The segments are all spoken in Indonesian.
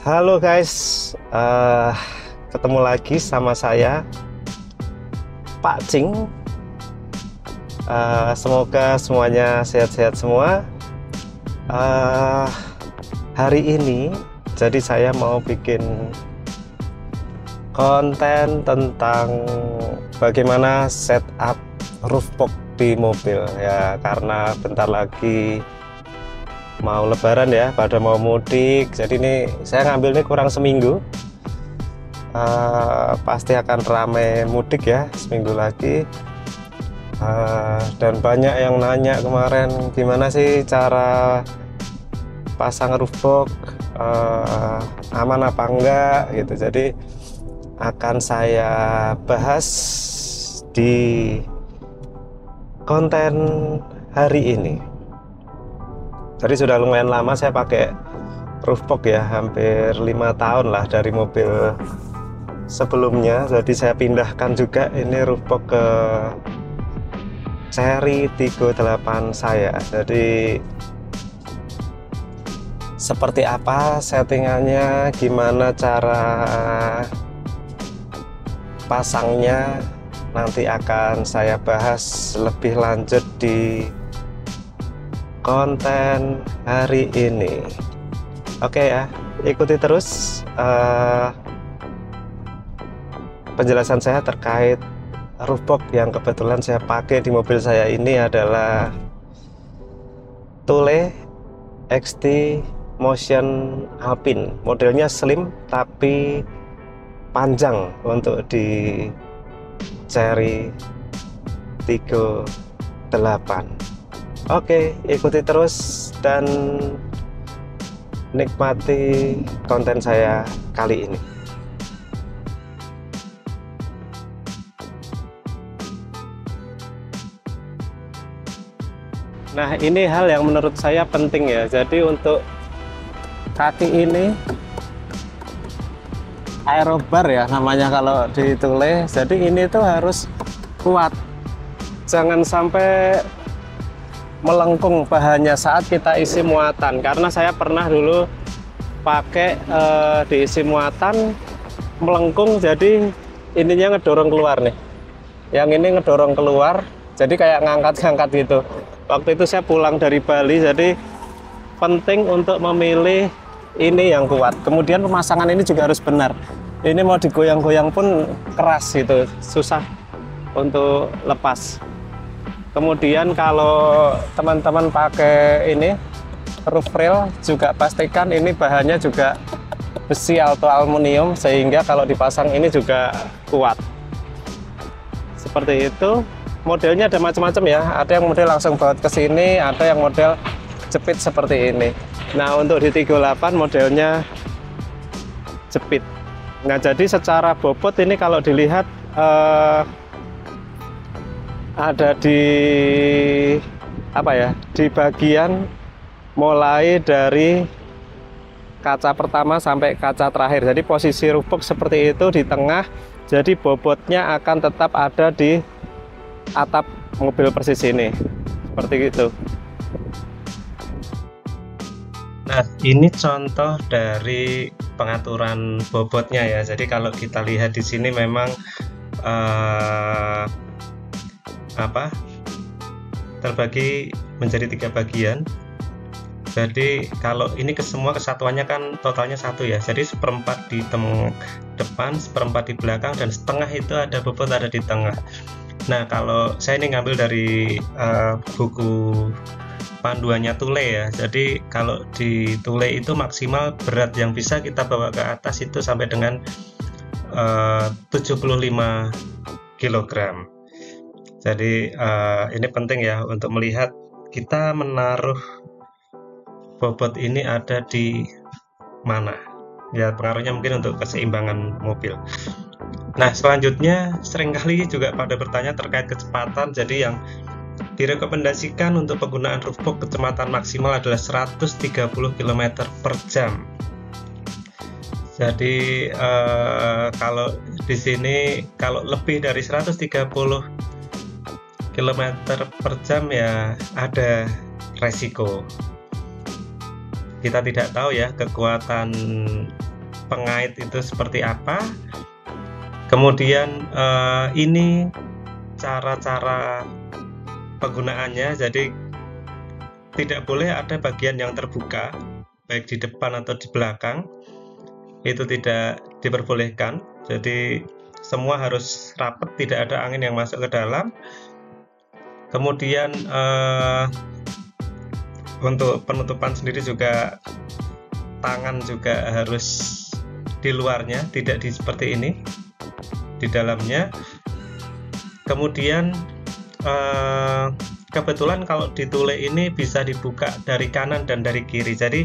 Halo guys, ketemu lagi sama saya Pak Cing. Semoga semuanya sehat-sehat semua. Hari ini jadi saya mau bikin konten tentang bagaimana setup roof box di mobil ya, karena bentar lagi mau lebaran ya, pada mau mudik. Jadi ini saya ngambil ini kurang seminggu, pasti akan ramai mudik ya seminggu lagi. Dan banyak yang nanya kemarin gimana sih cara pasang roof box, aman apa enggak gitu. Jadi akan saya bahas di konten hari ini. Jadi sudah lumayan lama saya pakai roof box ya, hampir 5 tahun lah dari mobil sebelumnya. Jadi saya pindahkan juga ini roof box ke seri 38 saya. Jadi seperti apa settingannya, gimana cara pasangnya, nanti akan saya bahas lebih lanjut di konten hari ini. Oke ya, ikuti terus penjelasan saya terkait roof box yang kebetulan saya pakai di mobil saya. Ini adalah Thule XT Motion Alpine, modelnya slim tapi panjang untuk di seri 38. Oke, ikuti terus dan nikmati konten saya kali ini. Nah, ini hal yang menurut saya penting ya. Jadi untuk kaki ini aerobar ya namanya kalau di Thule. Jadi ini tuh harus kuat. Jangan sampai melengkung bahannya saat kita isi muatan, karena saya pernah dulu pakai diisi muatan melengkung, jadi ininya ngedorong keluar nih, yang ini ngedorong keluar, jadi kayak ngangkat-ngangkat gitu. Waktu itu saya pulang dari Bali, jadi penting untuk memilih ini yang kuat. Kemudian pemasangan ini juga harus benar, ini mau digoyang-goyang pun keras gitu, susah untuk lepas. Kemudian kalau teman-teman pakai ini roof rail, juga pastikan ini bahannya juga besi atau aluminium, sehingga kalau dipasang ini juga kuat. Seperti itu. Modelnya ada macam-macam ya, ada yang model langsung baut ke sini, ada yang model jepit seperti ini. Nah, untuk di 38 modelnya jepit. Nah, jadi secara bobot ini kalau dilihat ada di apa ya, di bagian mulai dari kaca pertama sampai kaca terakhir. Jadi posisi roof box seperti itu di tengah, jadi bobotnya akan tetap ada di atap mobil persis ini, seperti itu. Nah, ini contoh dari pengaturan bobotnya ya. Jadi kalau kita lihat di sini memang terbagi menjadi 3 bagian. Jadi kalau ini semua kesatuannya kan totalnya 1 ya, jadi 1/4 di depan, 1/4 di belakang, dan setengah itu ada bobot ada di tengah. Nah, kalau saya ini ngambil dari buku panduannya Thule ya. Jadi kalau di Thule itu maksimal berat yang bisa kita bawa ke atas itu sampai dengan 75 kg. Jadi ini penting ya untuk melihat kita menaruh bobot ini ada di mana ya, pengaruhnya mungkin untuk keseimbangan mobil. Nah, selanjutnya seringkali juga pada bertanya terkait kecepatan. Jadi yang direkomendasikan untuk penggunaan roof box kecepatan maksimal adalah 130 km per jam. Jadi kalau di sini kalau lebih dari 130 km per jam ya ada resiko. Kita tidak tahu ya kekuatan pengait itu seperti apa. Kemudian ini cara-cara penggunaannya. Jadi tidak boleh ada bagian yang terbuka, baik di depan atau di belakang. Itu tidak diperbolehkan. Jadi semua harus rapat, tidak ada angin yang masuk ke dalam. Kemudian untuk penutupan sendiri juga tangan juga harus di luarnya, tidak seperti ini, di dalamnya. Kemudian kebetulan kalau di tule ini bisa dibuka dari kanan dan dari kiri. Jadi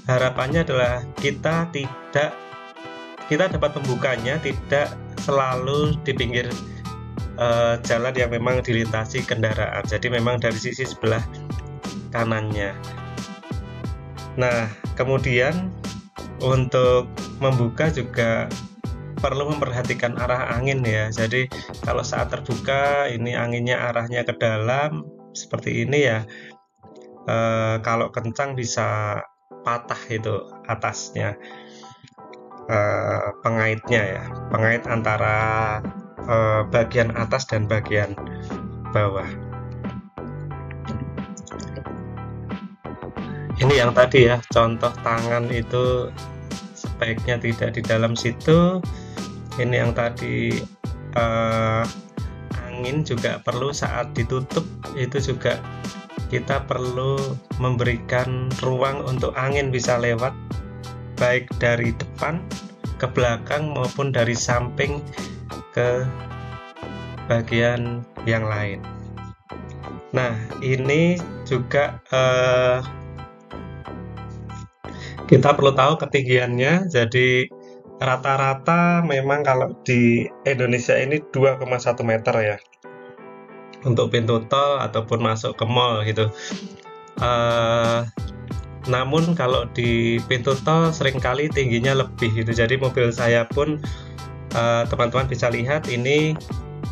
harapannya adalah kita dapat membukanya tidak selalu di pinggir jalan yang memang dilintasi kendaraan. Jadi memang dari sisi sebelah kanannya. Nah, kemudian untuk membuka juga perlu memperhatikan arah angin ya. Jadi kalau saat terbuka ini anginnya arahnya ke dalam seperti ini ya. Kalau kencang bisa patah itu atasnya, pengaitnya ya, pengait antara bagian atas dan bagian bawah. Ini yang tadi ya, contoh tangan itu sebaiknya tidak di dalam situ. Ini yang tadi angin juga perlu saat ditutup, itu juga kita perlu memberikan ruang untuk angin bisa lewat, baik dari depan ke belakang maupun dari samping ke bagian yang lain. Nah, ini juga kita perlu tahu ketinggiannya. Jadi rata-rata memang kalau di Indonesia ini 2,1 meter ya untuk pintu tol ataupun masuk ke mall gitu. Namun kalau di pintu tol seringkali tingginya lebih gitu. Jadi mobil saya pun teman-teman bisa lihat ini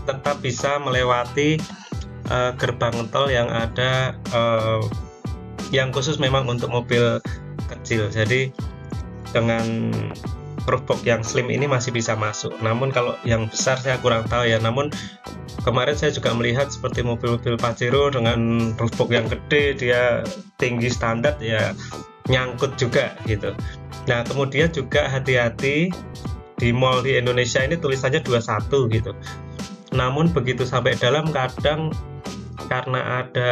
tetap bisa melewati gerbang tol yang ada yang khusus memang untuk mobil kecil. Jadi dengan roof box yang slim ini masih bisa masuk. Namun kalau yang besar saya kurang tahu ya. Namun kemarin saya juga melihat seperti mobil-mobil Pajero dengan roof box yang gede, dia tinggi standar ya, nyangkut juga gitu. Nah, kemudian juga hati-hati di mall di Indonesia ini tulisannya 21 gitu. Namun begitu sampai dalam kadang karena ada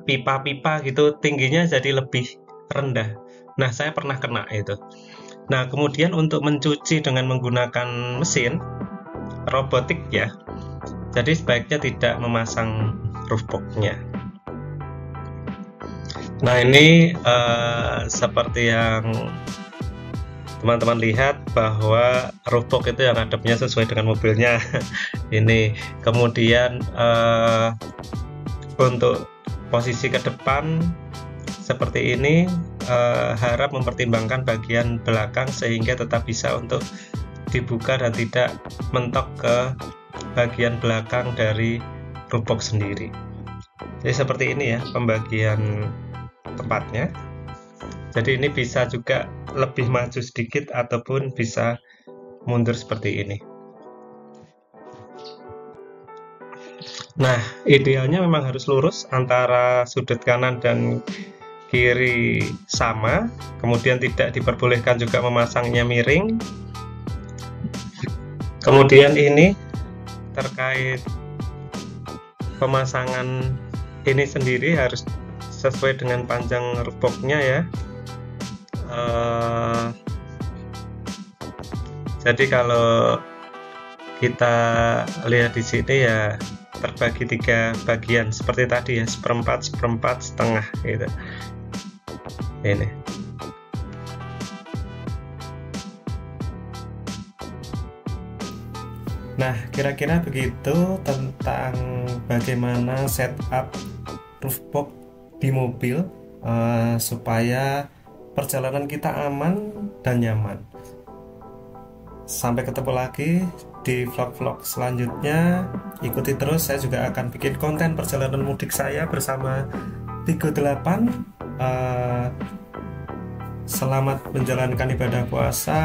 pipa-pipa gitu, tingginya jadi lebih rendah. Nah, saya pernah kena itu. Nah, kemudian untuk mencuci dengan menggunakan mesin robotik ya, jadi sebaiknya tidak memasang roof box-nya. Nah, ini seperti yang teman-teman lihat bahwa roof box itu yang hadapnya sesuai dengan mobilnya. Ini kemudian untuk posisi ke depan seperti ini, harap mempertimbangkan bagian belakang sehingga tetap bisa untuk dibuka dan tidak mentok ke bagian belakang dari roof box sendiri. Jadi seperti ini ya pembagian tempatnya. Jadi ini bisa juga lebih maju sedikit ataupun bisa mundur seperti ini. Nah, idealnya memang harus lurus antara sudut kanan dan kiri sama. Kemudian tidak diperbolehkan juga memasangnya miring. Kemudian ini terkait pemasangan ini sendiri harus sesuai dengan panjang roof box-nya ya. Jadi kalau kita lihat di sini ya terbagi 3 bagian seperti tadi ya, seperempat, setengah gitu. Ini. Nah, kira-kira begitu tentang bagaimana setup roof box di mobil supaya perjalanan kita aman dan nyaman. Sampai ketemu lagi di vlog-vlog selanjutnya. Ikuti terus, saya juga akan bikin konten perjalanan mudik saya bersama 38. Selamat menjalankan ibadah puasa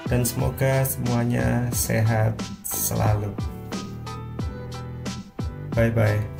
dan semoga semuanya sehat selalu. Bye bye.